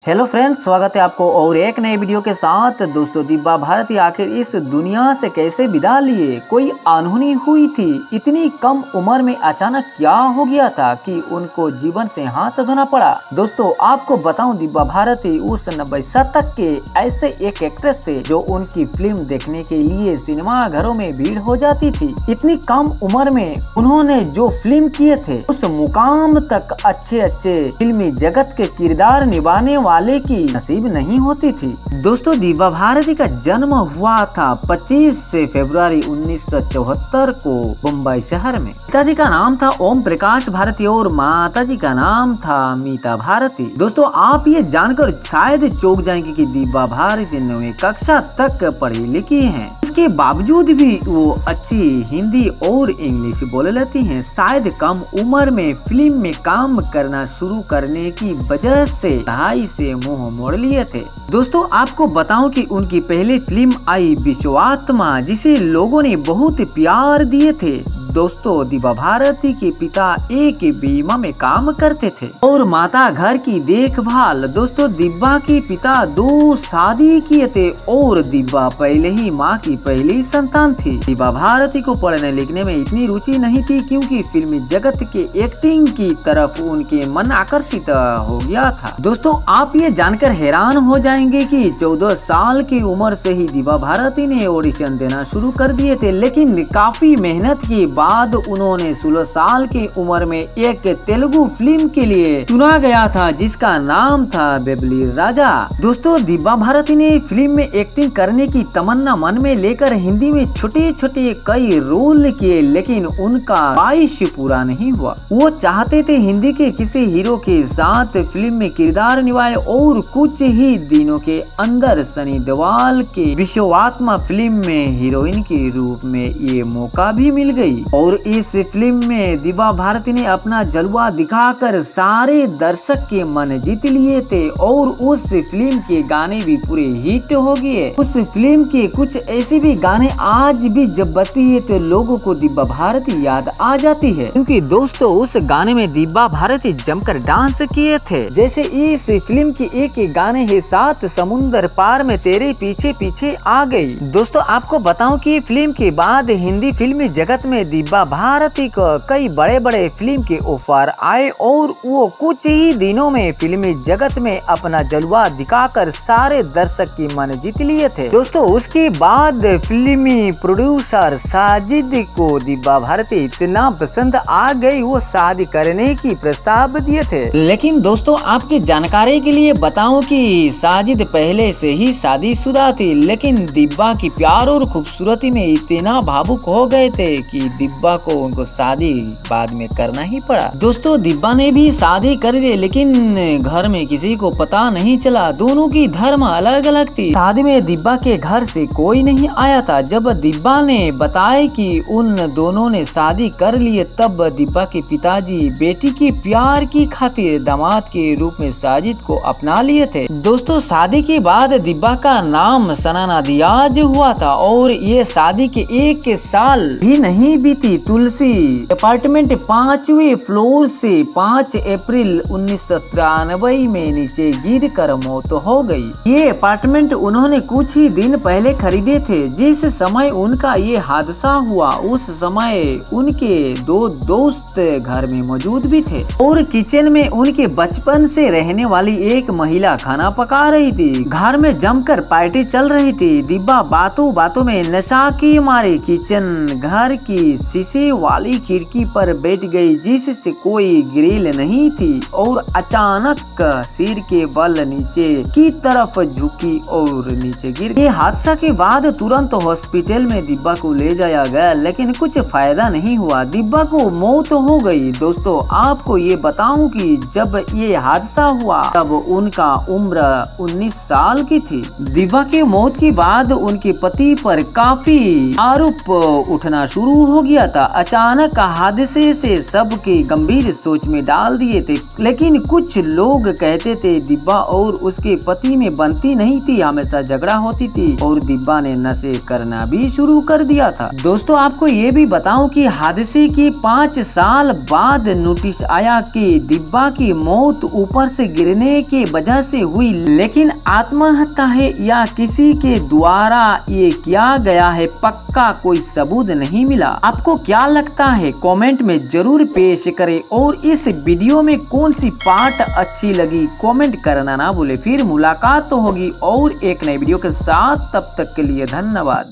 Hello friends, स्वागत है आपको और एक नए वीडियो के साथ। दोस्तों, दिव्या भारती आखिर इस दुनिया से कैसे विदा लिए? कोई अनहोनी हुई थी? इतनी कम उम्र में अचानक क्या हो गया था कि उनको जीवन से हाथ धोना पड़ा? दोस्तों, आपको बताऊं, दिव्या भारती उस 90 शतक के ऐसे एक एक्ट्रेस थे जो उनकी फिल्म देखने के लिए सिनेमा घरों में भीड़ हो जाती थी। इतनी कम उम्र में उन्होंने जो फिल्म किए थे उस मुकाम तक अच्छे फिल्मी जगत के किरदार निभाने वाले की नसीब नहीं होती थी। दोस्तों, दिव्या भारती का जन्म हुआ था 25 फरवरी 1974 को मुंबई शहर में। पिताजी का नाम था ओम प्रकाश भारती और माताजी का नाम था मीता भारती। दोस्तों, आप ये जानकर शायद चौंक जाएंगे कि दिव्या भारती 9वीं कक्षा तक पढ़ी लिखी हैं। इसके बावजूद भी वो अच्छी हिंदी और इंग्लिश बोल लेती हैं। शायद कम उम्र में फिल्म में काम करना शुरू करने की वजह से पढ़ाई से मुंह मोड़ लिए थे। दोस्तों, आपको बताऊं कि उनकी पहली फिल्म आई विश्वात्मा, जिसे लोगों ने बहुत प्यार दिए थे। दोस्तों, दिव्या भारती के पिता एक बीमा में काम करते थे और माता घर की देखभाल। दोस्तों, दिव्या के पिता 2 शादी किए थे और दिव्या पहले ही माँ की पहली संतान थी। दिव्या भारती को पढ़ने लिखने में इतनी रुचि नहीं थी क्योंकि फिल्मी जगत के एक्टिंग की तरफ उनके मन आकर्षित हो गया था। दोस्तों, आप ये जानकर हैरान हो जाएंगे कि 14 साल की उम्र से ही दिव्या भारती ने ऑडिशन देना शुरू कर दिए थे, लेकिन काफी मेहनत के बाद उन्होंने 16 साल की उम्र में एक तेलुगु फिल्म के लिए चुना गया था जिसका नाम था बेबली राजा। दोस्तों, दिव्या भारती ने फिल्म में एक्टिंग करने की तमन्ना मन में लेकर हिंदी में छोटे छोटे कई रोल किए, लेकिन उनका ख्वाहिश पूरा नहीं हुआ। वो चाहते थे हिंदी के किसी हीरो के साथ फिल्म में किरदार निभाए और कुछ ही दिनों के अंदर सनी देओल के विश्वात्मा फिल्म में हीरोइन के रूप में ये मौका भी मिल गई। और इस फिल्म में दिव्या भारती ने अपना जलवा दिखाकर सारे दर्शक के मन जीत लिए थे और उस फिल्म के गाने भी पूरे हिट हो गए। उस फिल्म के कुछ ऐसे भी गाने आज भी जब बजती है तो लोगों को दिव्या भारती याद आ जाती है, क्योंकि दोस्तों उस गाने में दिव्या भारती जमकर डांस किए थे। जैसे इस फिल्म की एक गाने है, 7 समुंदर पार में तेरे पीछे पीछे आ गई। दोस्तों, आपको बताऊं कि फिल्म के बाद हिंदी फिल्मी जगत में दिव्या भारती को कई बड़े बड़े फिल्म के ऑफर आए और वो कुछ ही दिनों में फिल्मी जगत में अपना जलवा दिखाकर सारे दर्शक की मन जीत लिए थे। दोस्तों, उसके बाद फिल्मी प्रोड्यूसर साजिद को दिव्या भारती इतना पसंद आ गई, वो शादी करने की प्रस्ताव दिए थे। लेकिन दोस्तों, आपकी जानकारी के लिए बताऊं कि साजिद पहले से ही शादीशुदा थी, लेकिन दिव्या की प्यार और खूबसूरती में इतना भावुक हो गए थे कि दिव्या को उनको शादी बाद में करना ही पड़ा। दोस्तों, दिव्या ने भी शादी कर ली, लेकिन घर में किसी को पता नहीं चला। दोनों की धर्म अलग अलग थी। शादी में दिव्या के घर से कोई नहीं आया था। जब दिव्या ने बताया कि उन दोनों ने शादी कर लिए, तब दिव्या के पिताजी बेटी के प्यार की खातिर दामाद के रूप में साजिद को अपना लिए थे। दोस्तों, शादी के बाद दिव्या का नाम सनाना दियाज हुआ था और ये शादी के 1 साल भी नहीं बीती, तुलसी अपार्टमेंट 5वें फ्लोर से 5 अप्रैल 1993 में नीचे गिरकर मौत हो गई। ये अपार्टमेंट उन्होंने कुछ ही दिन पहले खरीदे थे। जिस समय उनका ये हादसा हुआ उस समय उनके 2 दोस्त घर में मौजूद भी थे और किचन में उनके बचपन से रहने वाली एक महिला खाना पका रही थी। घर में जमकर पार्टी चल रही थी। दिव्या बातों बातों में नशा के मारे किचन घर की शीशे वाली खिड़की पर बैठ गई, जिससे कोई ग्रिल नहीं थी, और अचानक सिर के बल नीचे की तरफ झुकी और नीचे गिर गई। हादसा के बाद तुरंत हॉस्पिटल में दिव्या को ले जाया गया, लेकिन कुछ फायदा नहीं हुआ। दिव्या को मौत हो गई। दोस्तों, आपको ये बताऊं कि जब ये हादसा हुआ तब उनका उम्र 19 साल की थी। दिव्या के मौत के बाद उनके पति पर काफी आरोप उठना शुरू हो गया। दिया था। अचानक हादसे से सबके गंभीर सोच में डाल दिए थे। लेकिन कुछ लोग कहते थे दिब्बा और उसके पति में बनती नहीं थी, हमेशा झगड़ा होती थी और दिब्बा ने नशे करना भी शुरू कर दिया था। दोस्तों आपको ये भी बताऊं कि हादसे के 5 साल बाद नोटिस आया कि दिब्बा की मौत ऊपर से गिरने के वजह से हुई, लेकिन आत्महत्या है या किसी के द्वारा ये किया गया है, पक्का कोई सबूत नहीं मिला। आपको क्या लगता है कमेंट में जरूर पेश करें और इस वीडियो में कौन सी पार्ट अच्छी लगी कमेंट करना ना भूले। फिर मुलाकात तो होगी और एक नई वीडियो के साथ, तब तक के लिए धन्यवाद।